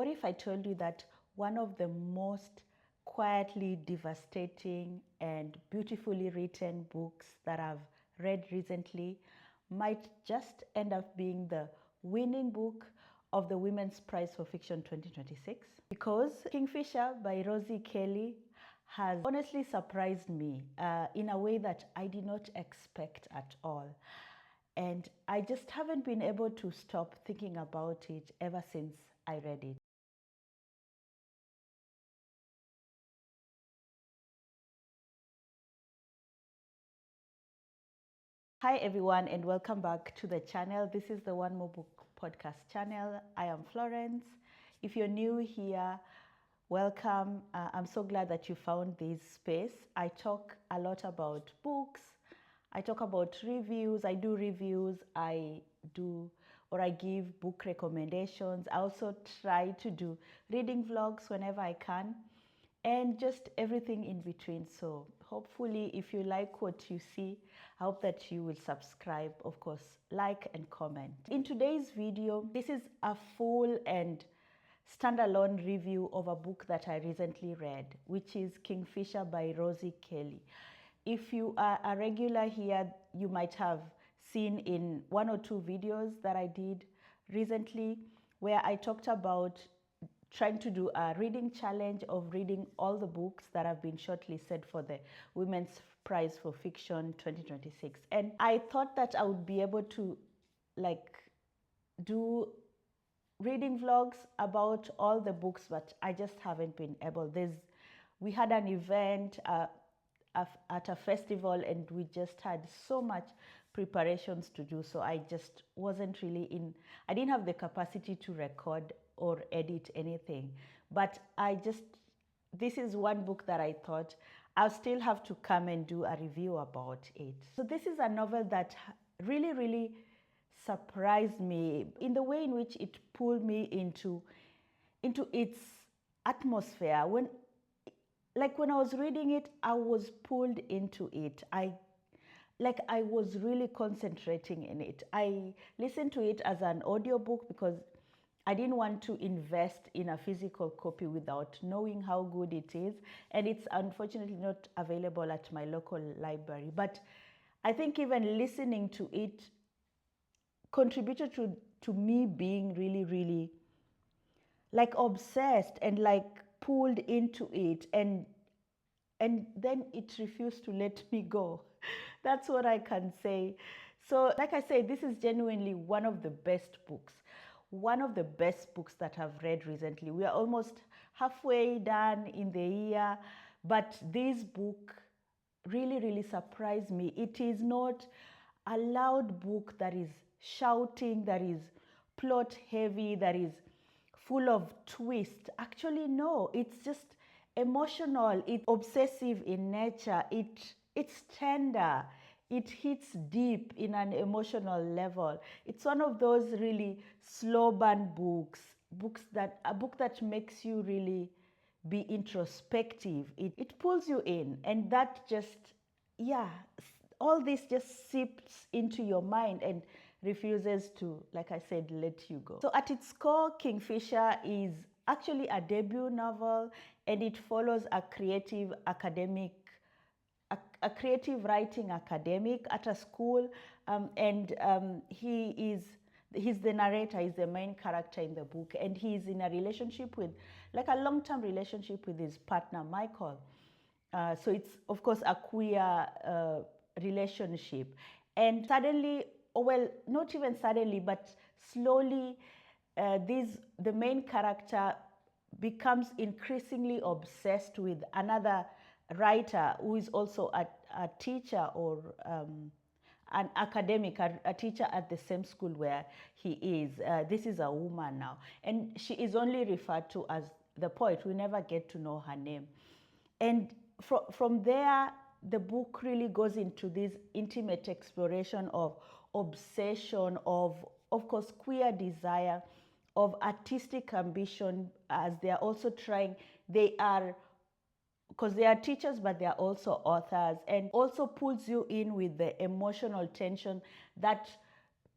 if I told you that one of the most quietly devastating and beautifully written books that I've read recently might just end up being the winning book of the Women's Prize for Fiction 2026? Because Kingfisher by Rosie Kelly has honestly surprised me in a way that I did not expect at all. And I just haven't been able to stop thinking about it ever since I read it. Hi everyone, and welcome back to the channel. This is the One More Book podcast channel. I am Florence. If you're new here, welcome. I'm so glad that you found this space. I talk a lot about books. I talk about reviews. I do reviews. I give book recommendations. I also try to do reading vlogs whenever I can, and just everything in between. So hopefully, if you like what you see, I hope that you will subscribe, of course, like and comment. In today's video, this is a full and standalone review of a book that I recently read, which is Kingfisher by Rosie Kelly. If you are a regular here, you might have seen in one or two videos that I did recently where I talked about trying to do a reading challenge of reading all the books that have been shortlisted for the Women's Prize for Fiction 2026. And I thought that I would be able to do reading vlogs about all the books, but I just haven't been able. We had an event at a festival, and we just had so much preparations to do, so I just wasn't really I didn't have the capacity to record or edit anything. But this is one book that I thought I'll still have to come and do a review about it. So this is a novel that really, really surprised me in the way in which it pulled me into its atmosphere. When I was reading it, I was pulled into it. I was really concentrating in it. I listened to it as an audiobook because I didn't want to invest in a physical copy without knowing how good it is. And it's unfortunately not available at my local library. But I think even listening to it contributed to me being really, really obsessed and pulled into it. And then it refused to let me go. That's what I can say. So like I say, this is genuinely one of the best books that I've read recently. We are almost halfway done in the year, but this book really, really surprised me. It is not a loud book that is shouting, that is plot heavy, that is full of twists. Actually, no, it's just emotional. It's obsessive in nature. It's tender. It hits deep in an emotional level. It's one of those really slow burn books. A book that makes you really be introspective. It pulls you in, and that all this just seeps into your mind and refuses to, like I said, let you go. So at its core, Kingfisher is actually a debut novel, and it follows a creative writing academic at a school, he's the narrator, he's the main character in the book, and he's in a relationship with, a long-term relationship with his partner, Michael. So it's, of course, a queer relationship. And suddenly, not even suddenly, but slowly, the main character becomes increasingly obsessed with another writer who is also a teacher or an academic, a teacher at the same school where he is. This is a woman now, and she is only referred to as the poet. We never get to know her name. And from there, the book really goes into this intimate exploration of obsession, of course, queer desire, of artistic ambition, as they are also trying, because they are teachers, but they are also authors, and also pulls you in with the emotional tension that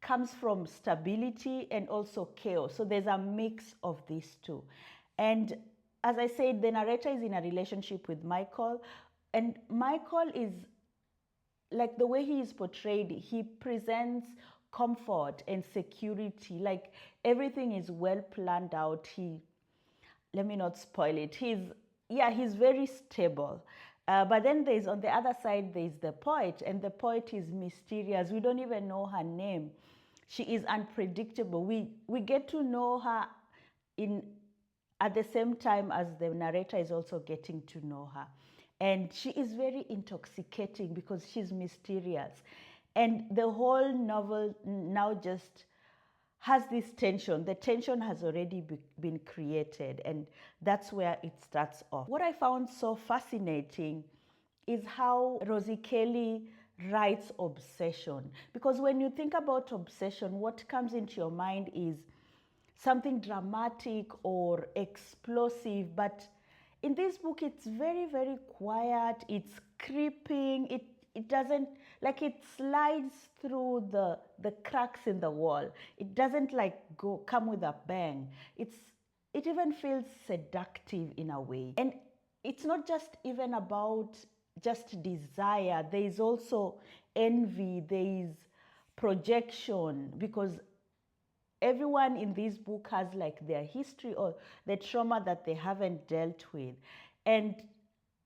comes from stability and also chaos. So there's a mix of these two. And as I said, the narrator is in a relationship with Michael, and Michael is, like, the way he is portrayed, he presents comfort and security. Like, everything is well planned out. Let me not spoil it. He's very stable. But then there's, on the other side, there's the poet, and the poet is mysterious. We don't even know her name. She is unpredictable. We get to know her at the same time as the narrator is also getting to know her. And she is very intoxicating because she's mysterious. And the whole novel now just has this tension. The tension has already been created, and that's where it starts off. What I found so fascinating is how Rosie Kelly writes obsession. Because when you think about obsession, what comes into your mind is something dramatic or explosive, but in this book, it's very, very quiet. It's creeping. It doesn't, like, it slides through the cracks in the wall. It doesn't like come with a bang. It even feels seductive in a way. And it's not just even about just desire. There is also envy. There is projection, because everyone in this book has like their history or the trauma that they haven't dealt with. And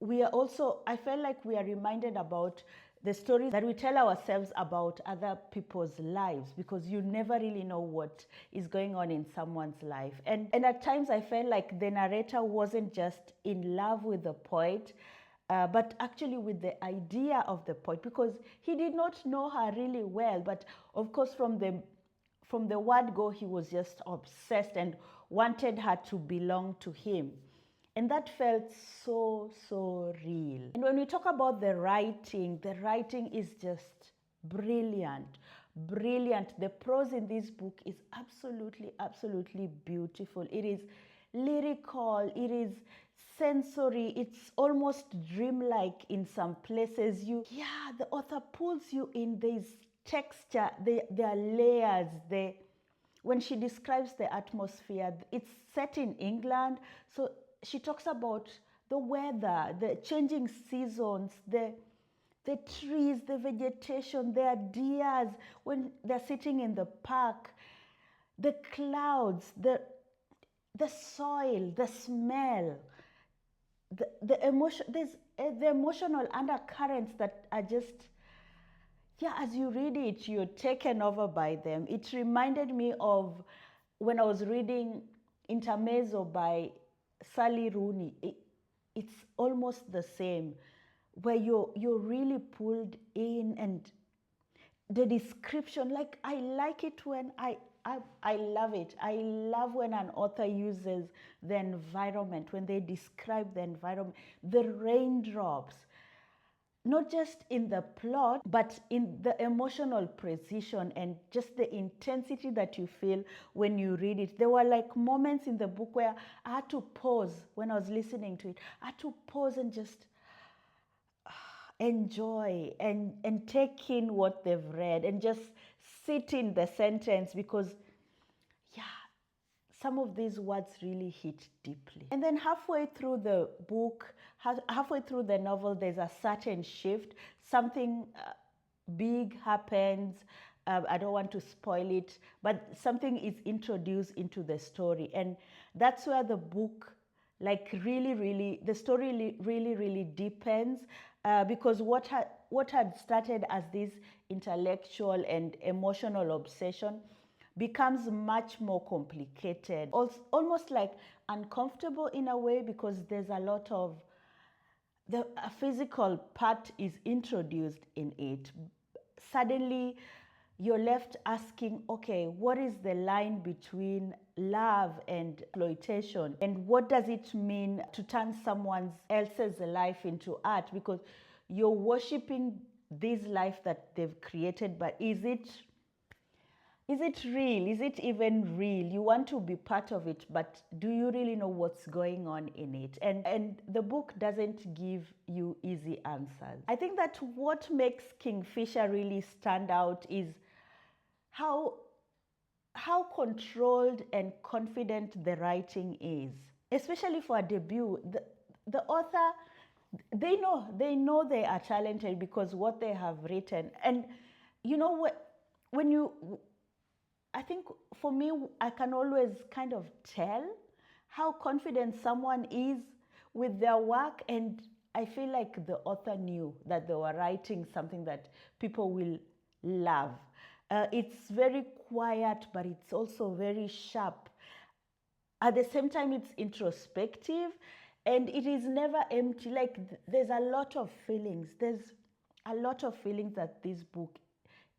we are also, I felt like we are reminded about the stories that we tell ourselves about other people's lives, because you never really know what is going on in someone's life. And at times I felt like the narrator wasn't just in love with the poet, but actually with the idea of the poet, because he did not know her really well. But of course, from the word go, he was just obsessed and wanted her to belong to him. And that felt so, so real. And when we talk about the writing is just brilliant, brilliant. The prose in this book is absolutely, absolutely beautiful. It is lyrical, it is sensory, it's almost dreamlike in some places. The author pulls you in. There's texture, there are layers. When she describes the atmosphere, it's set in England, so she talks about the weather, the changing seasons, the trees, the vegetation, the deers when they're sitting in the park, the clouds, the soil, the smell, the emotion. There's the emotional undercurrents that are just, as you read it, you're taken over by them. It reminded me of when I was reading Intermezzo by Sally Rooney. It's almost the same, where you're really pulled in, and the description, like, I like it when I love it. I love when an author uses the environment, when they describe the environment, the raindrops, not just in the plot, but in the emotional precision and just the intensity that you feel when you read it. There were like moments in the book where I had to pause when I was listening to it. I had to pause and just enjoy and take in what they've read and just sit in the sentence, because some of these words really hit deeply. And then halfway through the book, halfway through the novel, there's a certain shift. Something big happens. I don't want to spoil it, but something is introduced into the story. And that's where the book, like, the story really deepens, because what had started as this intellectual and emotional obsession becomes much more complicated, almost like uncomfortable in a way, because there's a lot of a physical part is introduced in it. Suddenly you're left asking, okay, what is the line between love and exploitation, and what does it mean to turn someone else's life into art? Because you're worshiping this life that they've created, but is it real? Is it even real? You want to be part of it, but do you really know what's going on in it? And the book doesn't give you easy answers. I think that what makes Kingfisher really stand out is how controlled and confident the writing is, especially for a debut. The author, they know they are talented because what they have written. And you know what, when you, I think for me, I can always kind of tell how confident someone is with their work, and I feel like the author knew that they were writing something that people will love. It's very quiet, but it's also very sharp. At the same time, it's introspective, and it is never empty. Like there's a lot of feelings. There's a lot of feelings that this book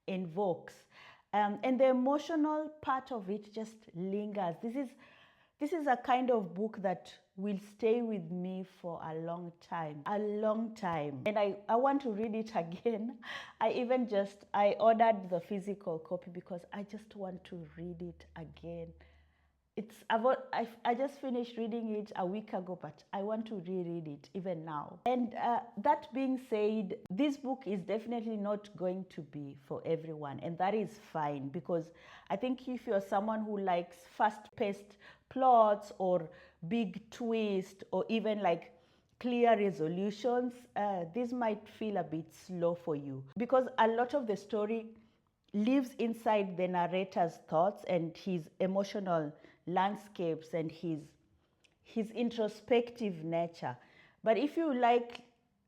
invokes, and the emotional part of it just lingers. This is a kind of book that will stay with me for a long time, and I want to read it again. I ordered the physical copy because I just want to read it again. I just finished reading it a week ago, but I want to reread it even now. And that being said, this book is definitely not going to be for everyone, and that is fine, because I think if you're someone who likes fast-paced plots or big twists or even like clear resolutions, this might feel a bit slow for you, because a lot of the story lives inside the narrator's thoughts and his emotional landscapes and his introspective nature. But if you like,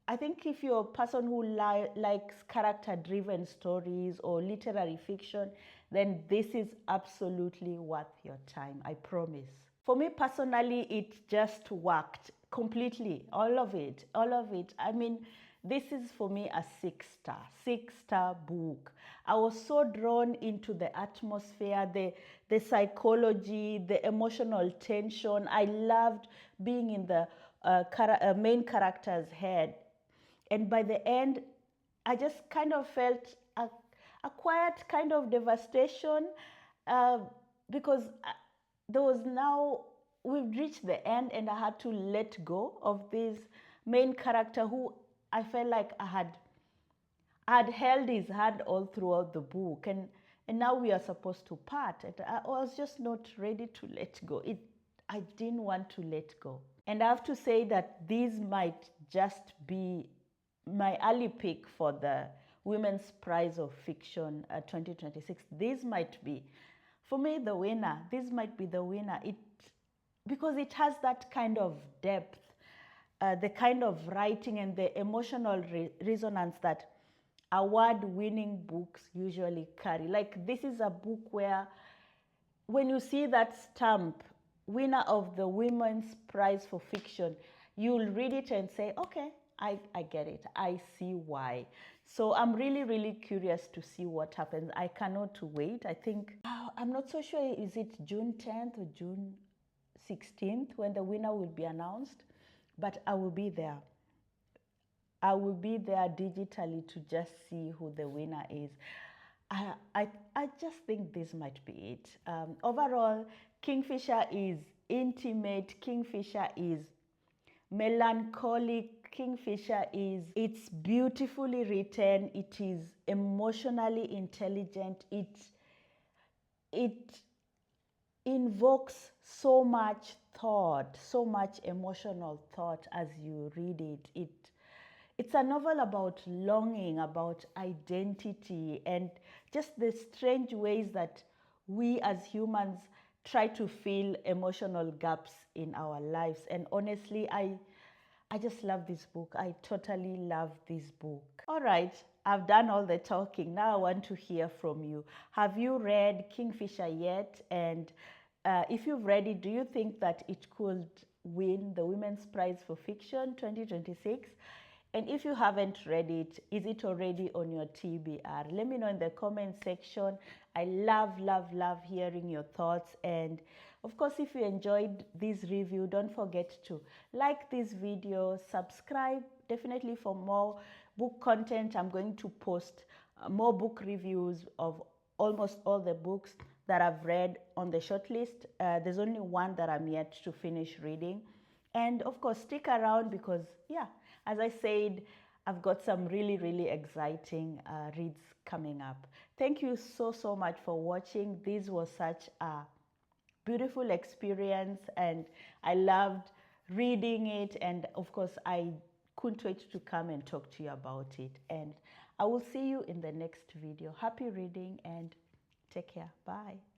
I think if you're a person who likes character-driven stories or literary fiction, then this is absolutely worth your time, I promise. For me personally, it just worked completely, all of it. I mean, this is for me a six-star book. I was so drawn into the atmosphere, the psychology, the emotional tension. I loved being in the main character's head. And by the end, I just kind of felt a quiet kind of devastation, because there was now, we've reached the end, and I had to let go of this main character who I felt like I had held his hand all throughout the book, and now we are supposed to part. And I was just not ready to let go. I didn't want to let go. And I have to say that this might just be my early pick for the Women's Prize of Fiction 2026. This might be, for me, the winner. This might be the winner. Because it has that kind of depth, the kind of writing and the emotional resonance that award-winning books usually carry. Like, this is a book where when you see that stamp, winner of the Women's Prize for Fiction, you'll read it and say, okay, I get it. I see why. So I'm really, really curious to see what happens. I cannot wait. I think, I'm not so sure, is it June 10th or June 16th when the winner will be announced? But I will be there. I will be there digitally to just see who the winner is. I just think this might be it. Overall, Kingfisher is intimate. Kingfisher is melancholic. Kingfisher it's beautifully written. It is emotionally intelligent. It invokes so much thought, so much emotional thought as you read it. It's a novel about longing, about identity, and just the strange ways that we as humans try to fill emotional gaps in our lives. And honestly, I just love this book. I totally love this book. All right, I've done all the talking. Now I want to hear from you. Have you read Kingfisher yet? And if you've read it, do you think that it could win the Women's Prize for Fiction 2026? And if you haven't read it, is it already on your TBR? Let me know in the comment section. I love hearing your thoughts. And of course, if you enjoyed this review, don't forget to like this video, subscribe definitely for more book content. I'm going to post more book reviews of almost all the books that I've read on the shortlist. There's only one that I'm yet to finish reading. And of course, stick around because, yeah, as I said, I've got some really exciting reads coming up. Thank you so much for watching. This was such a beautiful experience, and I loved reading it, and of course I couldn't wait to come and talk to you about it. And I will see you in the next video. Happy reading and take care. Bye.